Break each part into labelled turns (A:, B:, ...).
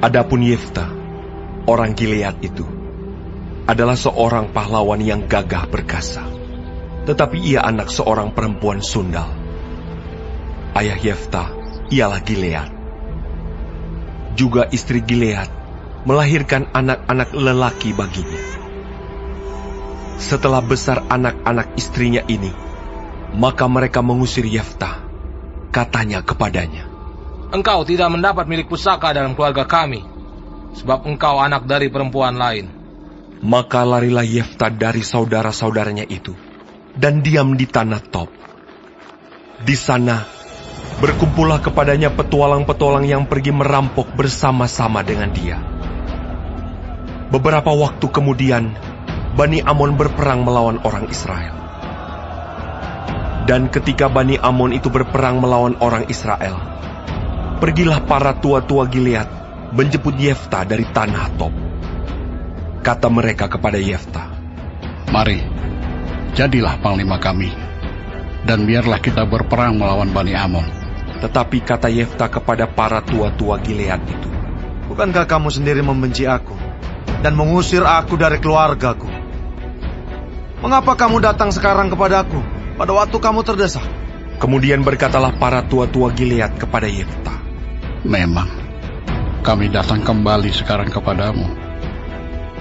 A: Adapun Yefta, orang Gilead itu, adalah seorang pahlawan yang gagah perkasa. Tetapi ia anak seorang perempuan sundal. Ayah Yefta ialah Gilead. Juga istri Gilead melahirkan anak-anak lelaki baginya. Setelah besar anak-anak istrinya ini, maka mereka mengusir Yefta. Katanya kepadanya,
B: "Engkau tidak mendapat milik pusaka dalam keluarga kami, sebab engkau anak dari perempuan lain."
A: Maka larilah Yefta dari saudara-saudaranya itu, dan diam di tanah Tob. Di sana, berkumpullah kepadanya petualang-petualang yang pergi merampok bersama-sama dengan dia. Beberapa waktu kemudian, Bani Amon berperang melawan orang Israel. Dan ketika Bani Amon itu berperang melawan orang Israel, pergilah para tua-tua Gilead menjemput Yefta dari tanah Tob. Kata mereka kepada Yefta,
C: "Mari, jadilah panglima kami, dan biarlah kita berperang melawan Bani Amon."
A: Tetapi kata Yefta kepada para tua-tua Gilead itu,
D: "Bukankah kamu sendiri membenci aku dan mengusir aku dari keluargaku? Mengapa kamu datang sekarang kepadaku pada waktu kamu terdesak?"
A: Kemudian berkatalah para tua-tua Gilead kepada Yefta,
C: "Memang, kami datang kembali sekarang kepadamu.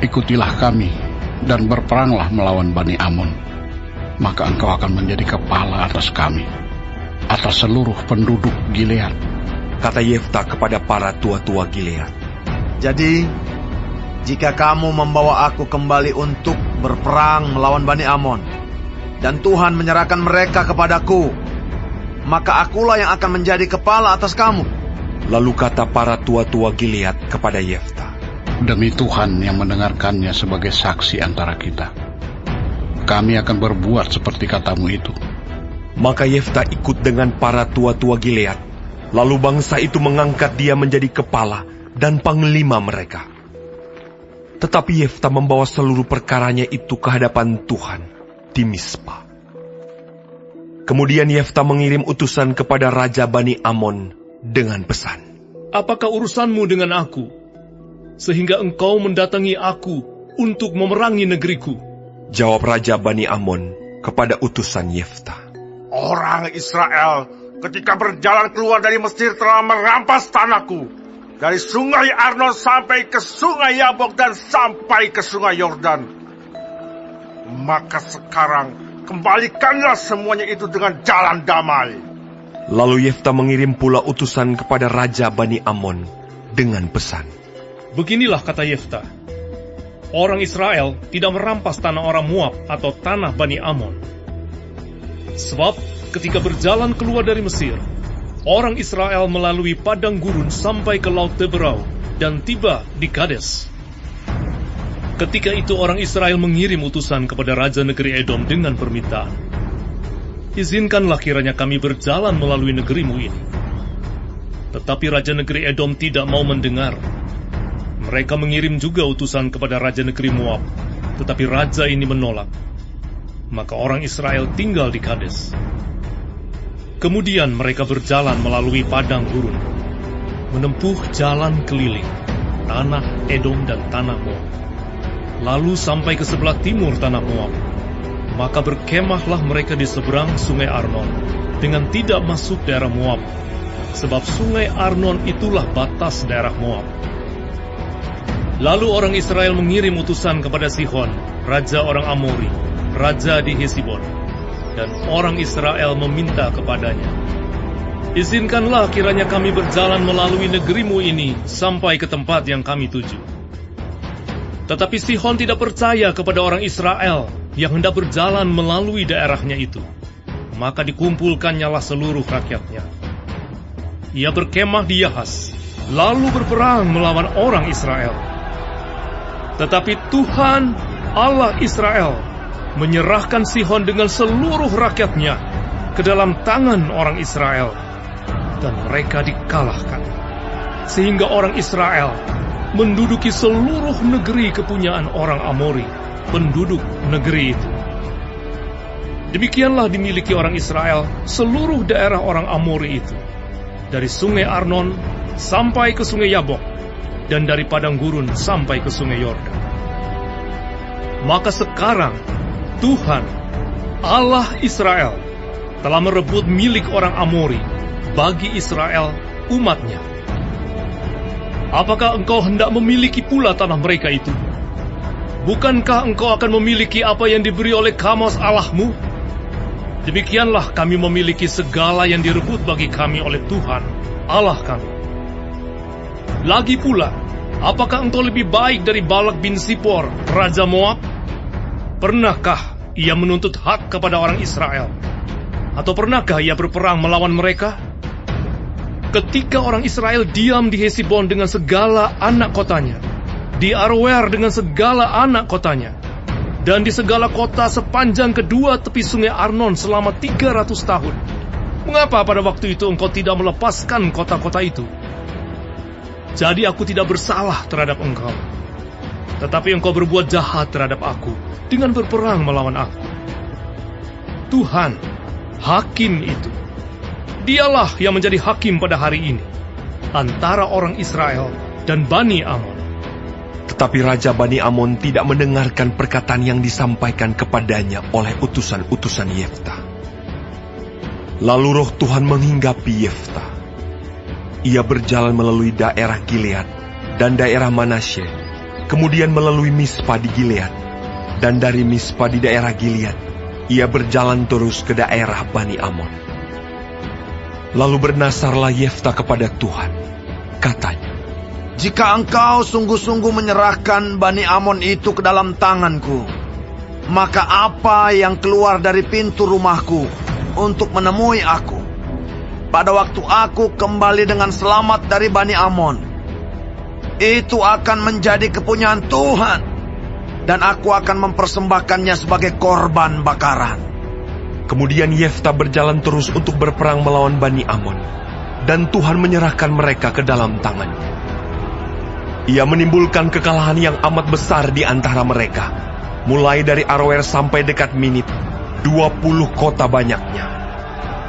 C: Ikutilah kami dan berperanglah melawan Bani Amon. Maka engkau akan menjadi kepala atas kami, atas seluruh penduduk Gilead."
A: Kata Yefta kepada para tua-tua Gilead,
D: "Jadi, jika kamu membawa aku kembali untuk berperang melawan Bani Amon, dan Tuhan menyerahkan mereka kepadaku, maka akulah yang akan menjadi kepala atas kamu."
A: Lalu kata para tua-tua Gilead kepada Yefta,
C: "Demi Tuhan yang mendengarkannya sebagai saksi antara kita, kami akan berbuat seperti katamu itu."
A: Maka Yefta ikut dengan para tua-tua Gilead. Lalu bangsa itu mengangkat dia menjadi kepala dan panglima mereka. Tetapi Yefta membawa seluruh perkaranya itu ke hadapan Tuhan di Mispa. Kemudian Yefta mengirim utusan kepada Raja Bani Amon dengan pesan,
E: "Apakah urusanmu dengan aku, sehingga engkau mendatangi aku untuk memerangi negeriku?"
A: Jawab Raja Bani Amon kepada utusan Yefta,
F: "Orang Israel ketika berjalan keluar dari Mesir telah merampas tanahku, dari sungai Arnon sampai ke sungai Yabok dan sampai ke sungai Yordan. Maka sekarang kembalikanlah semuanya itu dengan jalan damai."
A: Lalu Yefta mengirim pula utusan kepada Raja Bani Amon dengan pesan,
E: "Beginilah kata Yefta, orang Israel tidak merampas tanah orang Moab atau tanah Bani Amon. Sebab ketika berjalan keluar dari Mesir, orang Israel melalui padang gurun sampai ke Laut Teberau dan tiba di Kades. Ketika itu orang Israel mengirim utusan kepada Raja negeri Edom dengan permintaan, 'Izinkanlah kiranya kami berjalan melalui negerimu ini.' Tetapi Raja negeri Edom tidak mau mendengar. Mereka mengirim juga utusan kepada Raja negeri Moab, tetapi Raja ini menolak. Maka orang Israel tinggal di Kades. Kemudian mereka berjalan melalui padang gurun, menempuh jalan keliling, tanah Edom dan tanah Moab. Lalu sampai ke sebelah timur tanah Moab. Maka berkemahlah mereka di seberang sungai Arnon, dengan tidak masuk daerah Moab, sebab sungai Arnon itulah batas daerah Moab. Lalu orang Israel mengirim utusan kepada Sihon, raja orang Amori, raja di Hesibon, dan orang Israel meminta kepadanya, 'Izinkanlah kiranya kami berjalan melalui negerimu ini sampai ke tempat yang kami tuju.' Tetapi Sihon tidak percaya kepada orang Israel yang hendak berjalan melalui daerahnya itu. Maka dikumpulkannyalah seluruh rakyatnya. Ia berkemah di Yahas, lalu berperang melawan orang Israel. Tetapi Tuhan, Allah Israel, menyerahkan Sihon dengan seluruh rakyatnya ke dalam tangan orang Israel, dan mereka dikalahkan. Sehingga orang Israel menduduki seluruh negeri kepunyaan orang Amori, penduduk negeri itu. Demikianlah dimiliki orang Israel seluruh daerah orang Amori itu, dari sungai Arnon sampai ke sungai Yabok, dan dari padang gurun sampai ke sungai Yordan. Maka sekarang Tuhan, Allah Israel, telah merebut milik orang Amori bagi Israel, umatnya. Apakah engkau hendak memiliki pula tanah mereka itu? Bukankah engkau akan memiliki apa yang diberi oleh Kamos Allahmu? Demikianlah kami memiliki segala yang direbut bagi kami oleh Tuhan, Allah kami. Lagi pula, apakah engkau lebih baik dari Balak bin Sipor, Raja Moab? Pernahkah ia menuntut hak kepada orang Israel? Atau pernahkah ia berperang melawan mereka? Ketika orang Israel diam di Hesibon dengan segala anak kotanya, di Aroer dengan segala anak kotanya, dan di segala kota sepanjang kedua tepi sungai Arnon selama 300 tahun, mengapa pada waktu itu engkau tidak melepaskan kota-kota itu? Jadi aku tidak bersalah terhadap engkau, tetapi engkau berbuat jahat terhadap aku dengan berperang melawan aku. Tuhan, hakim itu, dialah yang menjadi hakim pada hari ini antara orang Israel dan Bani Amon.
A: Tetapi Raja Bani Amon tidak mendengarkan perkataan yang disampaikan kepadanya oleh utusan-utusan Yefta. Lalu roh Tuhan menghinggapi Yefta. Ia berjalan melalui daerah Gilead dan daerah Manasye, kemudian melalui Mispa di Gilead, dan dari Mispa di daerah Gilead, ia berjalan terus ke daerah Bani Amon. Lalu bernasarlah Yefta kepada Tuhan, katanya,
D: "Jika engkau sungguh-sungguh menyerahkan Bani Amon itu ke dalam tanganku, maka apa yang keluar dari pintu rumahku untuk menemui aku, pada waktu aku kembali dengan selamat dari Bani Amon, itu akan menjadi kepunyaan Tuhan, dan aku akan mempersembahkannya sebagai korban bakaran."
A: Kemudian Yefta berjalan terus untuk berperang melawan Bani Amon, dan Tuhan menyerahkan mereka ke dalam tangannya. Ia menimbulkan kekalahan yang amat besar di antara mereka, mulai dari Aroer sampai dekat Minit, 20 kota banyaknya,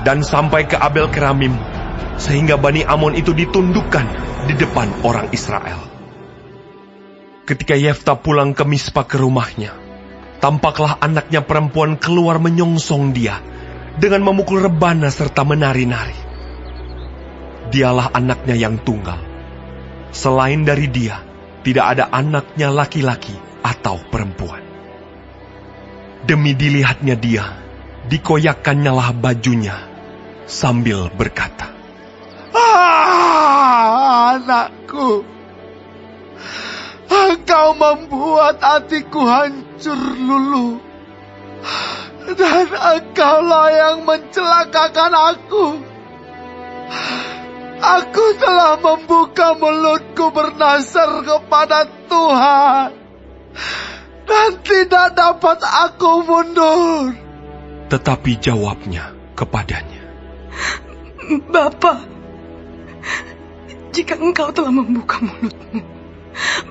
A: dan sampai ke Abel Keramim, sehingga Bani Amon itu ditundukkan di depan orang Israel. Ketika Yefta pulang ke Mispa ke rumahnya, tampaklah anaknya perempuan keluar menyongsong dia dengan memukul rebana serta menari-nari. Dialah anaknya yang tunggal. Selain dari dia, tidak ada anaknya laki-laki atau perempuan. Demi dilihatnya dia, dikoyakkannyalah bajunya sambil berkata,
D: Anakku, engkau membuat hatiku hancur luluh, dan engkaulah yang mencelakakan aku. Aku telah membuka mulutku bernasar kepada Tuhan, dan tidak dapat aku mundur.
A: Tetapi jawabnya kepadanya,
G: Bapa, jika engkau telah membuka mulutmu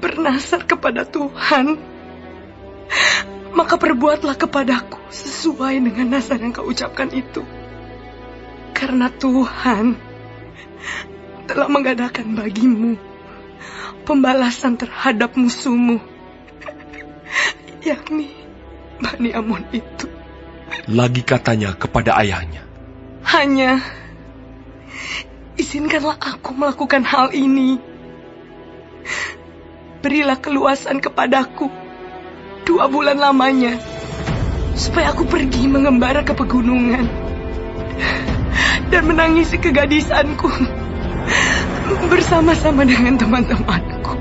G: bernasar kepada Tuhan, maka perbuatlah kepadaku sesuai dengan nasar yang kau ucapkan itu. Karena Tuhan telah mengadakan bagimu pembalasan terhadap musuhmu, yakni Bani Amon itu.
A: Lagi katanya kepada ayahnya,
G: Hanya izinkanlah aku melakukan hal ini. Berilah keluasan kepadaku 2 bulan lamanya, supaya aku pergi mengembara ke pegunungan dan menangisi kegadisanku bersama-sama dengan teman-temanku.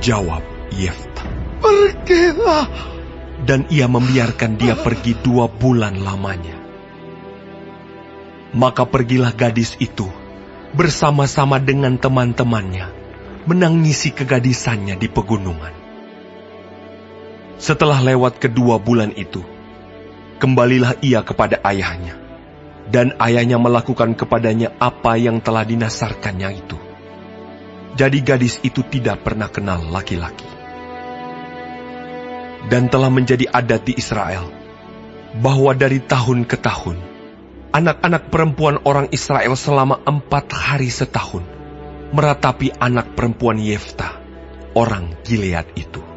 A: Jawab Yefta,
D: Pergilah.
A: dan ia membiarkan dia pergi 2 bulan lamanya. Maka pergilah gadis itu bersama-sama dengan teman-temannya menangisi kegadisannya di pegunungan. Setelah lewat kedua bulan itu, kembalilah ia kepada ayahnya, dan ayahnya melakukan kepadanya apa yang telah dinasarkannya itu. Jadi gadis itu tidak pernah kenal laki-laki. Dan telah menjadi adat di Israel, bahwa dari tahun ke tahun, anak-anak perempuan orang Israel selama 4 hari setahun meratapi anak perempuan Yefta orang Gilead itu.